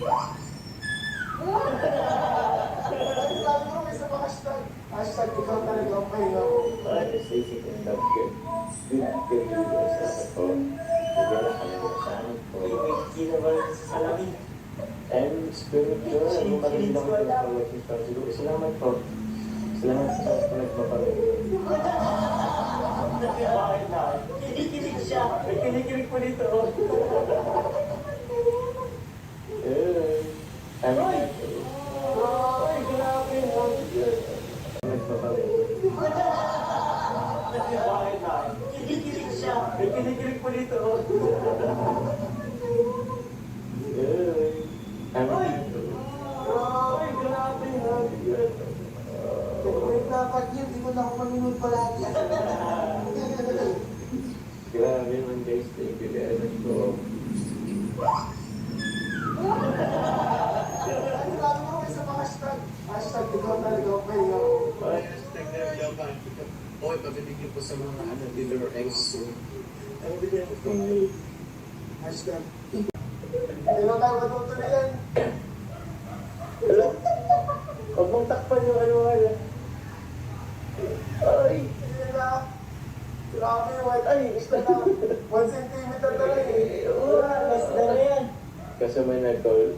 Sabi mo may isa pa hashtag. Hashtag ikaw talaga ang pahinga ko. Basic and love good. Good videos sa po. Bigyan na kami ng saan po. Kinabalan sa salamin. And spiritual, yung magandang pinapawagin pa. Siguro, salamat po. Salamat sa nagpapalagay. Bakit na? Kinikilig siya. May kinikilig po dito. Ay, Grabe, nagpapalagay. Bakit na? Kinikilig siya. May kinikilig po dito. Wait na pag yun, di ko na ako manunod palagi. Grabe man guys, thank you very much po. Sabi mo may isa pa hashtag. Hashtag ikaw talaga ang pahinga ko. Hashtag na Japan. Okay, pabibigyan po sa mga dealer or ex. Ano bigyan ko ito? Hashtag. Kailan tayo matutuloy yan? Huwag mong takpan yung ano. Ay, hindi na. Grabe, white. Ay, gusto na. 1 centimeter na lang eh. Mas na yan. Kasi may nag-call.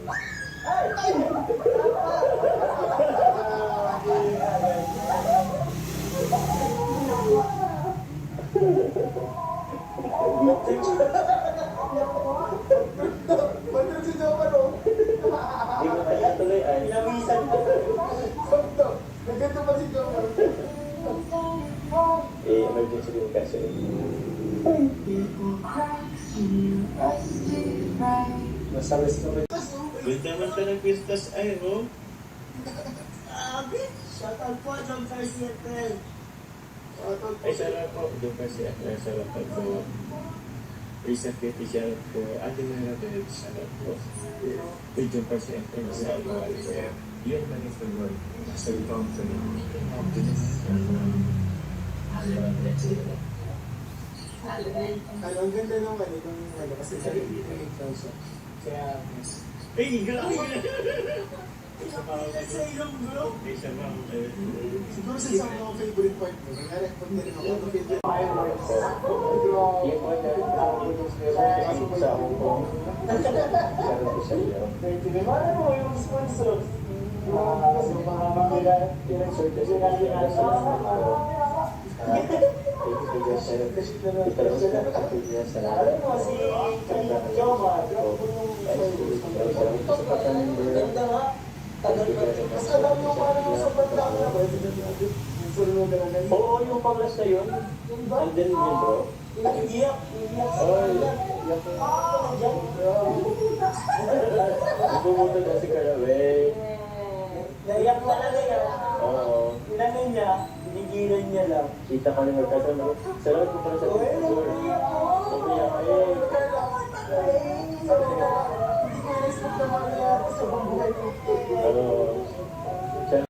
Ba't si Joker oh? Hindi ko kaya tuloy ay. Pinamisan ko. Sakto. Naganda pa si Joker. Emergency din kasi. Masabi. Ganda man ka ng pistas ay, oh. Shout out po, John Garcia. Ay, sarap po. Doon kasi sarap po. Recent beauty sarap po. Ating mga natin, sarap po. Medyo pa siya. Yun man is the word. Sa company. Ang ganda naman itong ano, kasi sa siya. Kaya, Ay, grabe! Sa ilong, bro. Ay, siya ba? siguro sa isang mga favorite part mo, nangyari pag nirin ako, ano favorite part Yung mga nag-aabot sa Hong Kong. Sarap po sa iyo. Ano mo yung sponsor? kasi mga Pinag-sort kasi Alam mo, si Joma. Ganda nga. Tagal pa. mas alam mo parang sa banda ko na pwede na natin. Yung sulungan na ganyan. Oo, yung panglas na yun. Andun yun, bro. Iyak sa kanya. Bumutol na si Karaway. Naiyak talaga yan. Oo. Inano niya, pinigilan niya lang. Kita kami magkasama. Salamat po para sa picture.